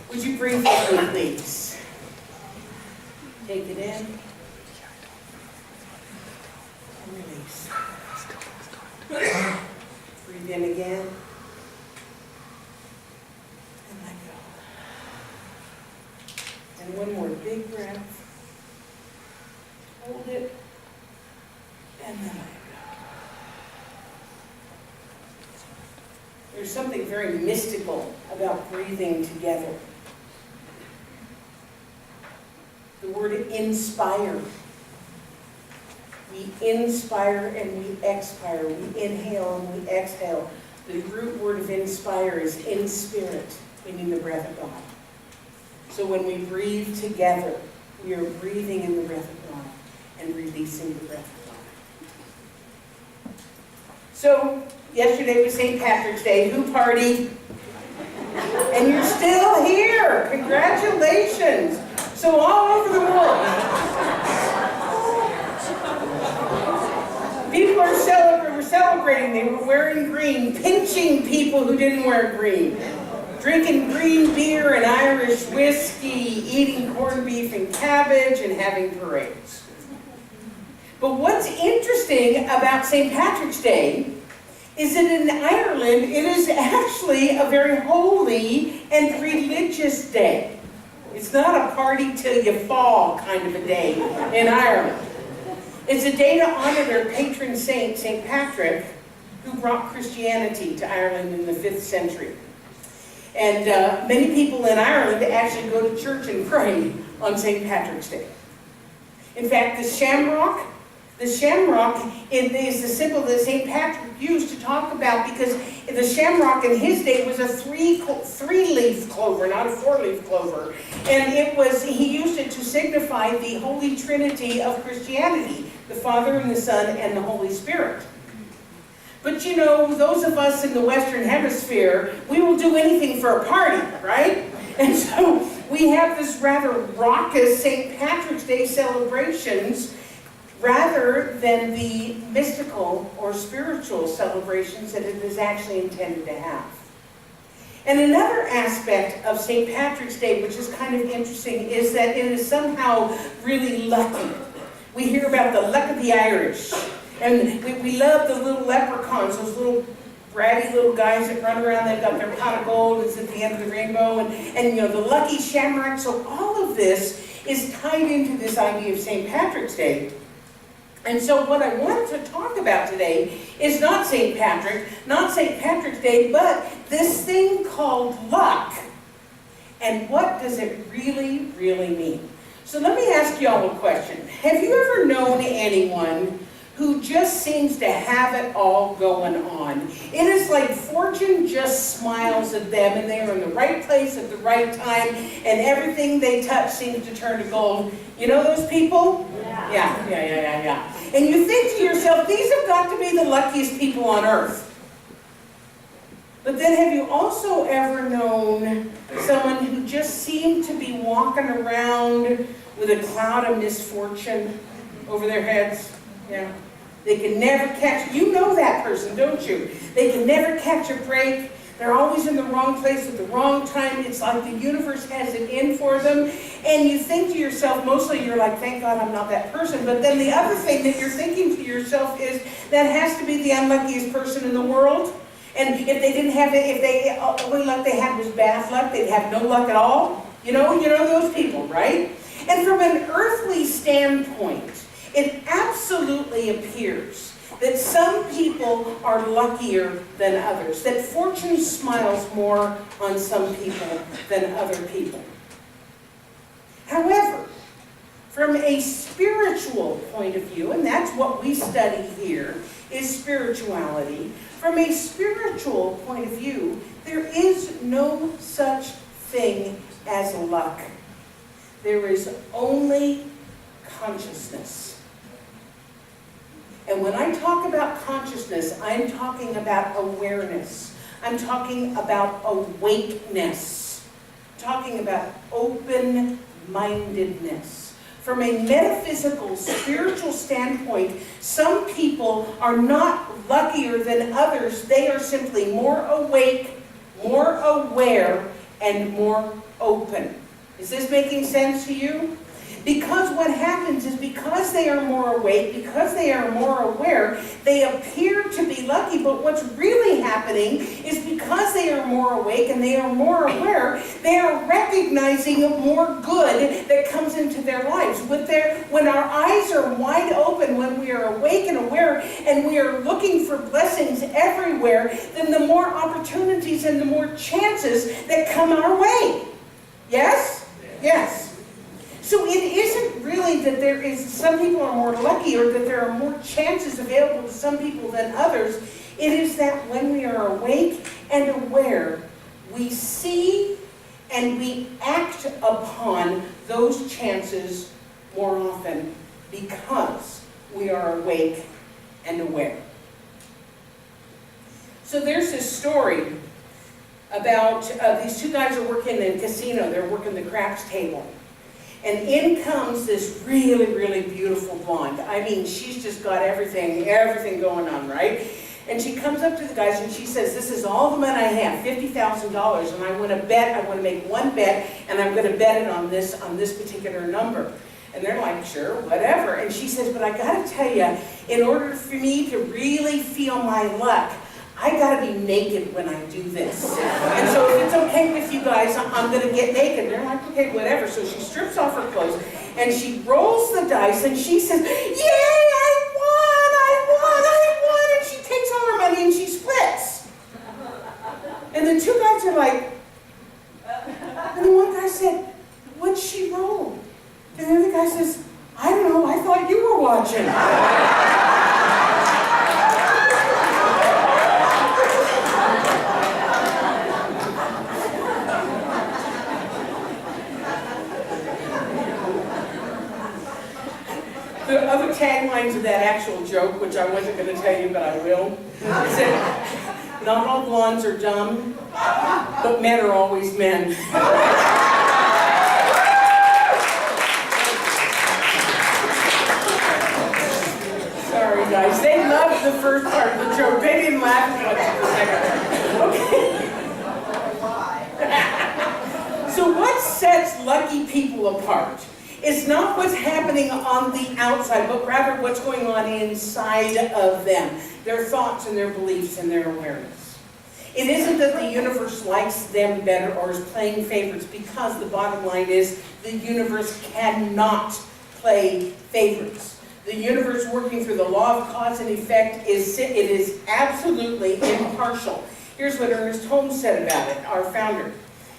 Would you breathe with me, please? Take it in. And release. Breathe in again. And let go. And one more big breath. Hold it. And then let go. There's something very mystical about breathing together. The word inspire. We inspire and we expire. We inhale and we exhale. The root word of inspire is in spirit, meaning the breath of God. So when we breathe together, we are breathing in the breath of God and releasing the breath of God. So, yesterday was St. Patrick's Day. Who partied? And you're still here. Congratulations. So all over the world, people are celebrating. They were wearing green, pinching people who didn't wear green, drinking green beer and Irish whiskey, eating corned beef and cabbage, and having parades. But what's interesting about St. Patrick's Day is that in Ireland, it is actually a very holy and religious day. It's not a party till you fall kind of a day in Ireland. It's a day to honor their patron saint, St. Patrick, who brought Christianity to Ireland in the 5th century. And many people in Ireland actually go to church and pray on St. Patrick's Day. In fact, the shamrock is the symbol that St. Patrick used to talk about, because the shamrock in his day was a three-leaf clover, not a four-leaf clover. And he used it to signify the Holy Trinity of Christianity, the Father and the Son and the Holy Spirit. But you know, those of us in the Western Hemisphere, we will do anything for a party, right? And so we have this rather raucous St. Patrick's Day celebrations rather than the mystical or spiritual celebrations that it is actually intended to have. And another aspect of St. Patrick's Day, which is kind of interesting, is that it is somehow really lucky. We hear about the luck of the Irish, and we love the little leprechauns, those little bratty little guys that run around, they've got their pot of gold, it's at the end of the rainbow, and you know, the lucky shamrock. So all of this is tied into this idea of St. Patrick's Day. And so what I want to talk about today is not St. Patrick's Day, but this thing called luck. And what does it really, really mean? So let me ask y'all a question. Have you ever known anyone who just seems to have it all going on? It is like fortune just smiles at them, and they are in the right place at the right time, and everything they touch seems to turn to gold. You know those people? Yeah. And you think to yourself, these have got to be the luckiest people on earth. But then have you also ever known someone who just seemed to be walking around with a cloud of misfortune over their heads? Yeah. They can never catch, you know that person, don't you? They can never catch a break. They're always in the wrong place at the wrong time. It's like the universe has it in for them. And you think to yourself, mostly you're like, thank God I'm not that person. But then the other thing that you're thinking to yourself is, that has to be the unluckiest person in the world. And if they didn't have it, if they only luck they had was bad luck, they'd have no luck at all. You know those people, right? And from an earthly standpoint, it absolutely appears that some people are luckier than others, that fortune smiles more on some people than other people. However, from a spiritual point of view, and that's what we study here, is spirituality. From a spiritual point of view, there is no such thing as luck. There is only consciousness. And when I talk about consciousness, I'm talking about awareness. I'm talking about awakeness. I'm talking about open-mindedness. From a metaphysical, spiritual standpoint, some people are not luckier than others. They are simply more awake more aware, and more open. Is this making sense to you? Because what happens is because they are more awake, because they are more aware, they appear to be lucky, but what's really happening is because they are more awake and they are more aware, they are recognizing more good that comes into their lives. When our eyes are wide open, when we are awake and aware, and we are looking for blessings everywhere, then the more opportunities and the more chances that come our way. Yes? Yes. So it isn't really that some people are more lucky or that there are more chances available to some people than others. It is that when we are awake and aware, we see and we act upon those chances more often because we are awake and aware. So there's this story about these two guys are working in a casino. They're working the craps table. And in comes this really, really beautiful blonde. I mean, she's just got everything going on, right? And she comes up to the guys and she says, this is all the money I have, $50,000, and I want to make one bet, and I'm going to bet it on this particular number. And they're like, sure, whatever. And she says, but I got to tell you, in order for me to really feel my luck, I gotta be naked when I do this. And so if it's okay with you guys, I'm gonna get naked. They're like, okay, whatever. So she strips off her clothes and she rolls the dice and she says, yay, I won. And she takes all her money and she splits. And the two guys are like, and the one guy said, what'd she roll? And the other guy says, I don't know, I thought you were watching. The other taglines of that actual joke, which I wasn't going to tell you, but I will, is that not all blondes are dumb, but men are always men. Sorry, guys. They loved the first part of the joke. They didn't laugh much at the second part. Okay. So what sets lucky people apart? It's not what's happening on the outside, but rather what's going on inside of them. Their thoughts and their beliefs and their awareness. It isn't that the universe likes them better or is playing favorites, because the bottom line is the universe cannot play favorites. The universe, working through the law of cause and effect, is absolutely impartial. Here's what Ernest Holmes said about it, our founder.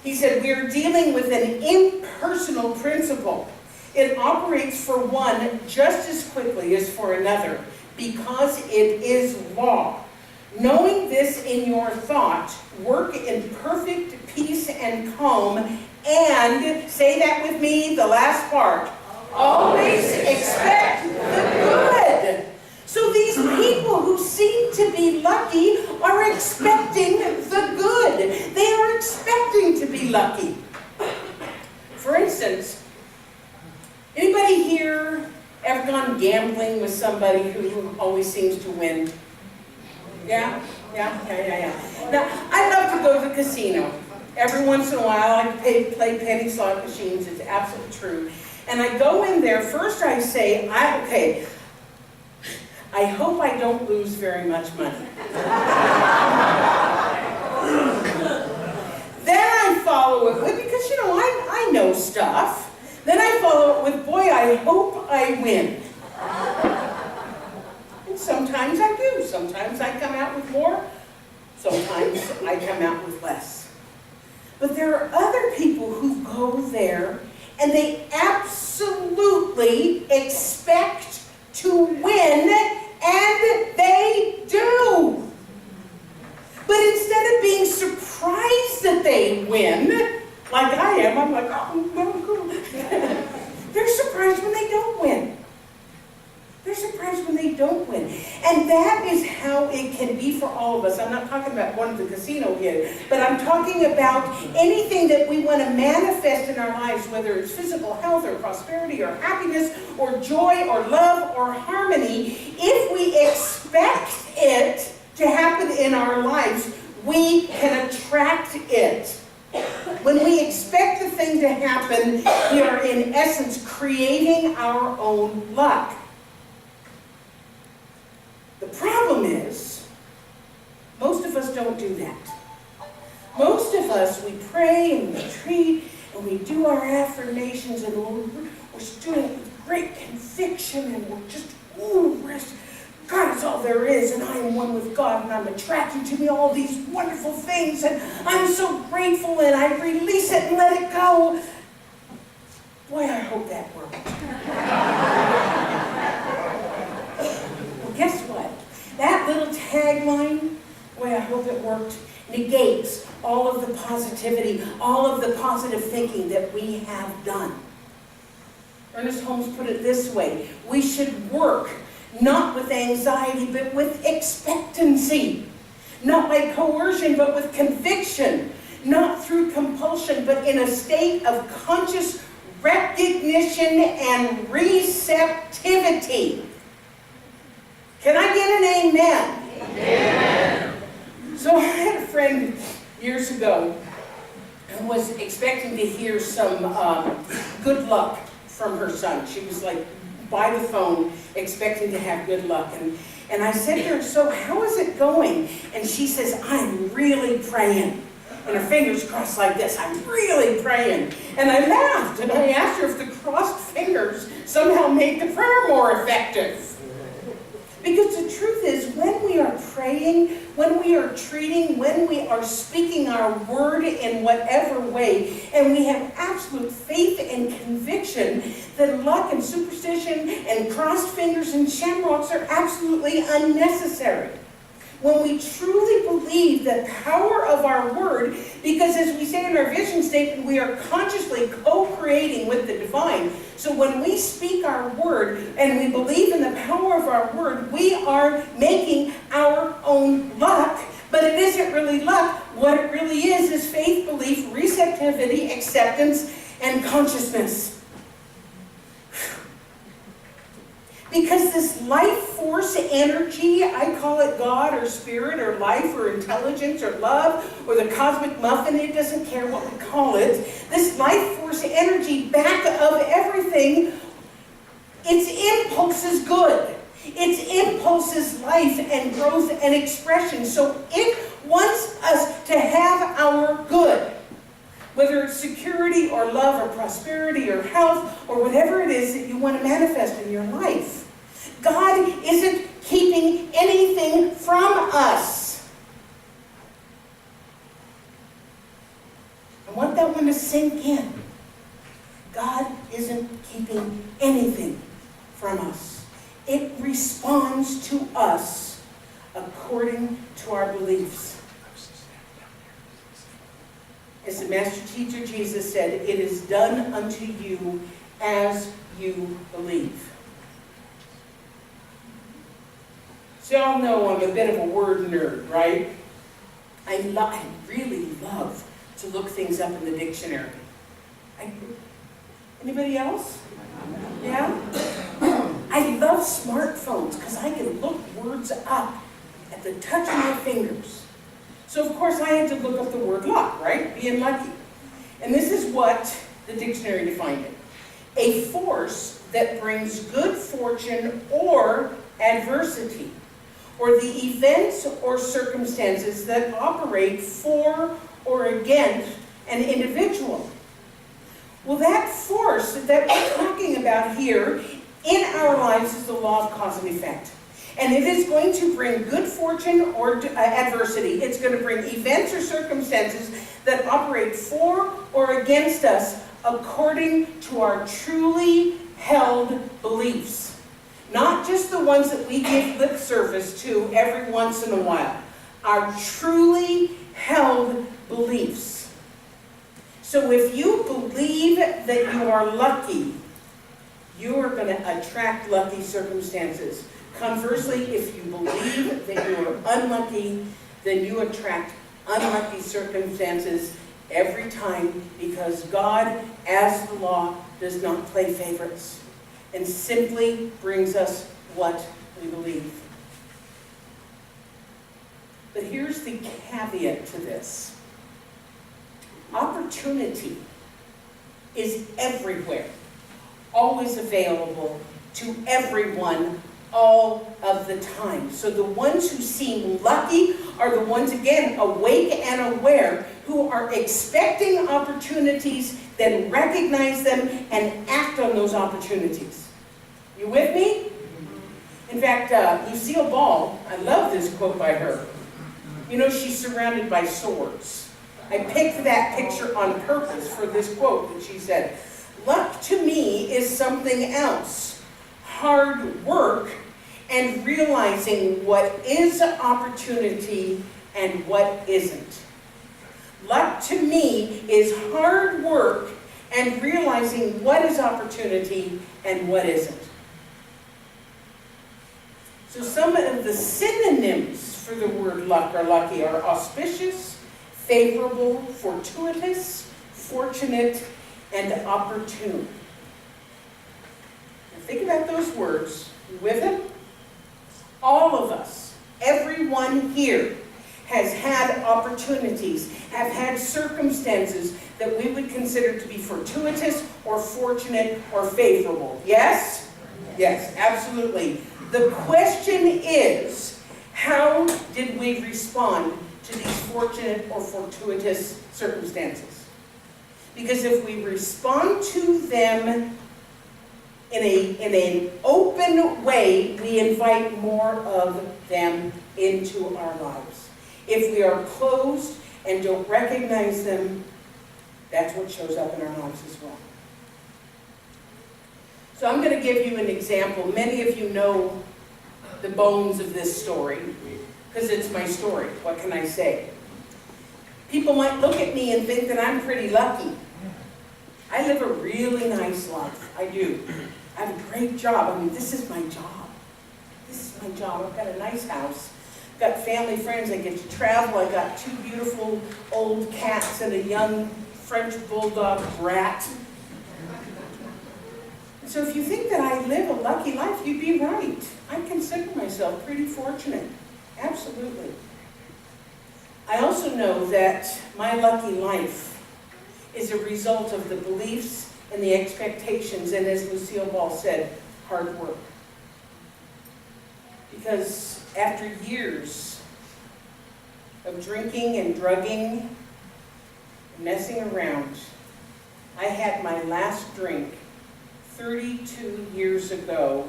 He said, we are dealing with an impersonal principle. It operates for one just as quickly as for another, because it is law. Knowing this in your thought, work in perfect peace and calm, and, say that with me, the last part, always expect the good. So these people who seem to be lucky are expecting the good. They are expecting to be lucky. For instance, anybody here ever gone gambling with somebody who always seems to win? Yeah? Now, I love to go to the casino. Every once in a while, I play penny slot machines. It's absolutely true. And I go in there. First I say, okay, I hope I don't lose very much money. Then I follow it with, because, you know, I know stuff. Then I follow it with, boy, I hope I win. And sometimes I do. Sometimes I come out with more. Sometimes I come out with less. But there are other people who go there and they absolutely expect to win, and they do. But instead of being surprised that they win, like I am, I'm like, oh, no. They're surprised when they don't win. They're surprised when they don't win. And that is how it can be for all of us. I'm not talking about going to the casino here, but I'm talking about anything that we want to manifest in our lives, whether it's physical health or prosperity or happiness or joy or love or harmony. If we expect it to happen in our lives, we can attract it. When we expect the thing to happen, we are in essence creating our own luck. The problem is, most of us don't do that. Most of us, we pray and we retreat and we do our affirmations and we're doing it with great conviction and we're just, God is all there is and I am one with God and I'm attracting to me all these wonderful things and I'm so grateful and I release it and let it go. Boy, I hope that worked. Well, guess what? That little tagline, boy, I hope it worked, negates all of the positivity, all of the positive thinking that we have done. Ernest Holmes put it this way: we should work not with anxiety, but with expectancy. Not by coercion, but with conviction. Not through compulsion, but in a state of conscious recognition and receptivity. Can I get an amen? Amen. So I had a friend years ago who was expecting to hear some good luck from her son. She was like by the phone expecting to have good luck. And I said to her, so how is it going? And she says, I'm really praying. And her fingers crossed like this, I'm really praying. And I laughed and I asked her if the crossed fingers somehow made the prayer more effective. Because the truth is, when we are praying, when we are treating, when we are speaking our word in whatever way, and we have absolute faith and conviction that luck and superstition and crossed fingers and shamrocks are absolutely unnecessary. When we truly believe the power of our word, because as we say in our vision statement, we are consciously co-creating with the divine. So when we speak our word and we believe in the power of our word, we are making our own luck. But it isn't really luck. What it really is faith, belief, receptivity, acceptance, and consciousness. Because this life force energy, I call it God or spirit or life or intelligence or love or the cosmic muffin, it doesn't care what we call it. This life force energy back of everything, its impulse is good. Its impulse is life and growth and expression. So it wants us to have our good. Whether it's security or love or prosperity or health or whatever it is that you want to manifest in your life. God isn't keeping anything from us. I want that one to sink in. God isn't keeping anything from us. It responds to us according to our beliefs. As the Master Teacher Jesus said, it is done unto you as you believe. So y'all know I'm a bit of a word nerd, right? I really love to look things up in the dictionary. Anybody else? Yeah? I love smartphones because I can look words up at the touch of my fingers. So of course I had to look up the word luck, right? Being lucky. And this is what the dictionary defined it. A force that brings good fortune or adversity, or the events or circumstances that operate for or against an individual. Well, that force that we're talking about here in our lives is the law of cause and effect. And it is going to bring good fortune or adversity. It's going to bring events or circumstances that operate for or against us according to our truly held beliefs. Not just the ones that we give lip service to every once in a while. Our truly held beliefs. So if you believe that you are lucky, you are going to attract lucky circumstances. Conversely, if you believe that you are unlucky, then you attract unlucky circumstances every time, because God, as the law, does not play favorites and simply brings us what we believe. But here's the caveat to this. Opportunity is everywhere, always available to everyone all of the time. So the ones who seem lucky are the ones, again, awake and aware, who are expecting opportunities, then recognize them and act on those opportunities. You with me? In fact, Lucille Ball, I love this quote by her. You know, she's surrounded by swords. I picked that picture on purpose for this quote that she said. Luck to me is something else. Hard work and realizing what is opportunity and what isn't. Luck to me is hard work and realizing what is opportunity and what isn't. So some of the synonyms for the word luck or lucky are auspicious, favorable, fortuitous, fortunate, and opportune. Now think about those words. You with them? All of us, everyone here, has had opportunities, have had circumstances that we would consider to be fortuitous or fortunate or favorable. Yes? Yes, absolutely. The question is, how did we respond to these fortunate or fortuitous circumstances? Because if we respond to them in an open way, we invite more of them into our lives. If we are closed and don't recognize them, that's what shows up in our lives as well. So I'm going to give you an example. Many of you know the bones of this story, because it's my story. What can I say? People might look at me and think that I'm pretty lucky. I live a really nice life. I do. I have a great job. I mean, this is my job. This is my job. I've got a nice house. I've got family, friends. I get to travel. I got 2 beautiful old cats and a young French bulldog brat. So if you think that I live a lucky life, you'd be right. I consider myself pretty fortunate. Absolutely. I also know that my lucky life is a result of the beliefs and the expectations, and as Lucille Ball said, hard work. Because after years of drinking and drugging, and messing around, I had my last drink 32 years ago,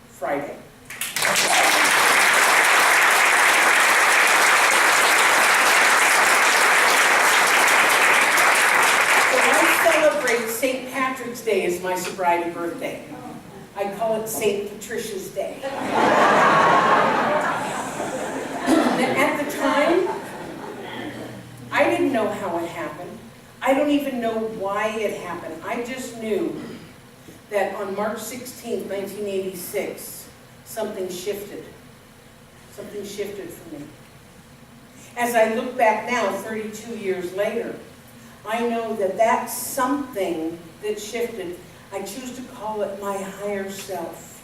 Friday. St. Patrick's Day is my sobriety birthday. I call it St. Patricia's Day. At the time, I didn't know how it happened. I don't even know why it happened. I just knew that on March 16, 1986, something shifted. Something shifted for me. As I look back now, 32 years later, I know that that something that shifted, I choose to call it my higher self.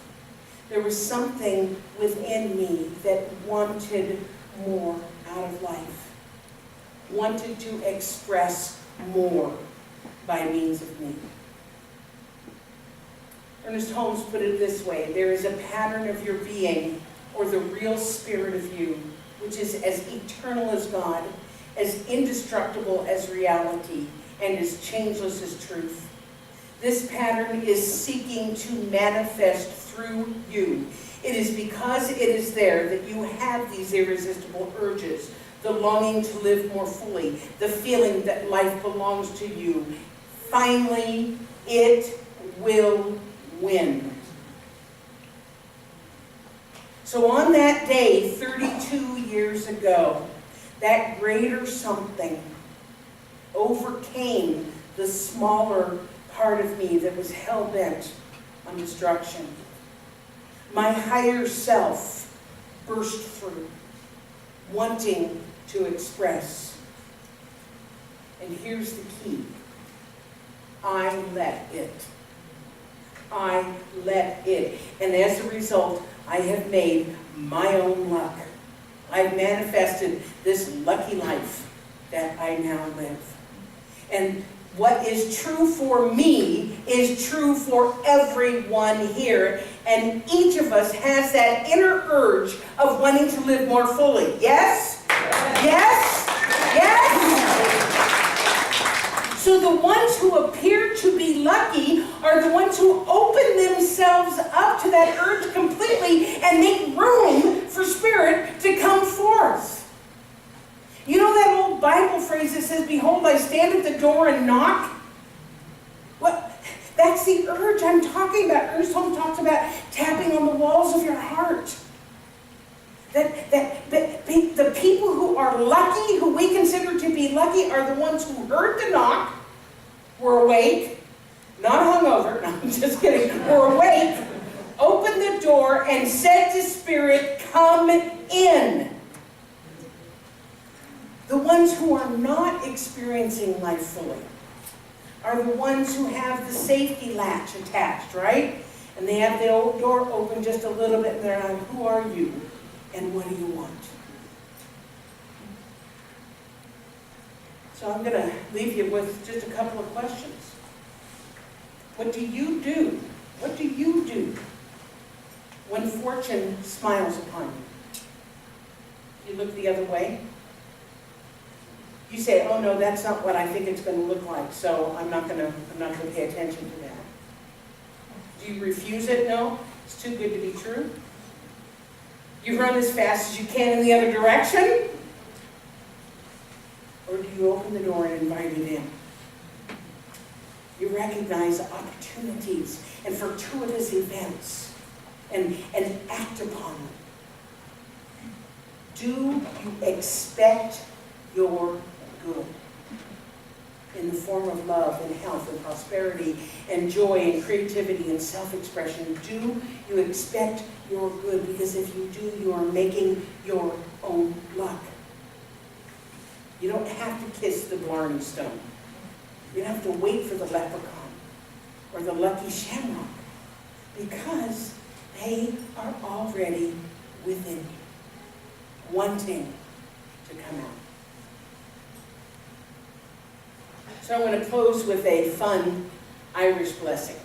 There was something within me that wanted more out of life, wanted to express more by means of me. Ernest Holmes put it this way: there is a pattern of your being, or the real spirit of you, which is as eternal as God, as indestructible as reality, and as changeless as truth. This pattern is seeking to manifest through you. It is because it is there that you have these irresistible urges, the longing to live more fully, the feeling that life belongs to you. Finally, it will win. So on that day, 32 years ago, that greater something overcame the smaller part of me that was hell-bent on destruction. My higher self burst through, wanting to express. And here's the key. I let it. I let it. And as a result, I have made my own luck. I've manifested this lucky life that I now live. And what is true for me is true for everyone here. And each of us has that inner urge of wanting to live more fully. Yes? Yes? Yes? So the ones who appear to be lucky are the ones who open themselves up to that urge completely and make room for Spirit to come forth. You know that old Bible phrase that says, "Behold, I stand at the door and knock"? What? That's the urge I'm talking about. Ernest Holmes talks about tapping on the walls of your heart. The people who are lucky, who we consider to be lucky, are the ones who heard the knock, were awake, not hungover, no, I'm just kidding, were awake, opened the door, and said to Spirit, "Come in." The ones who are not experiencing life fully are the ones who have the safety latch attached, right? And they have the old door open just a little bit, and they're like, "Who are you? And what do you want?" So I'm going to leave you with just a couple of questions. What do you do? What do you do when fortune smiles upon you? You look the other way? You say, "Oh no, that's not what I think it's going to look like, so I'm not going to pay attention to that." Do you refuse it? No, it's too good to be true. You run as fast as you can in the other direction? Or do you open the door and invite it in? You recognize opportunities and fortuitous events and act upon them. Do you expect your good in the form of love and health and prosperity and joy and creativity and self-expression? Do you expect your good? Because if you do, you are making your own luck. You don't have to kiss the Blarney Stone. You don't have to wait for the leprechaun or the lucky shamrock, because they are already within you, wanting to come out. So I'm going to close with a fun Irish blessing.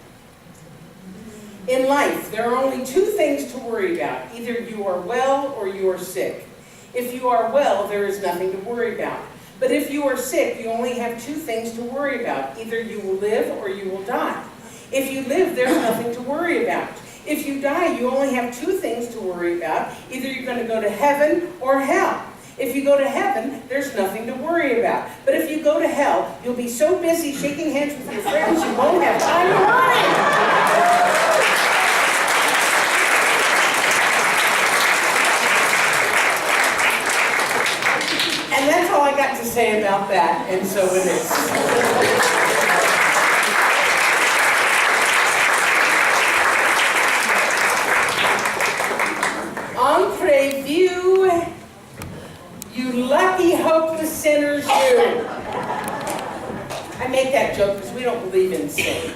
In life, there are only two things to worry about. Either you are well or you are sick. If you are well, there is nothing to worry about. But if you are sick, you only have two things to worry about. Either you will live or you will die. If you live, there's nothing to worry about. If you die, you only have two things to worry about. Either you're going to go to heaven or hell. If you go to heaven, there's nothing to worry about. But if you go to hell, you'll be so busy shaking hands with your friends, you won't have time to worry. And that's all I got to say about that, and so it is. Entrez vous, you lucky, hopeless sinners, you. I make that joke because we don't believe in sin.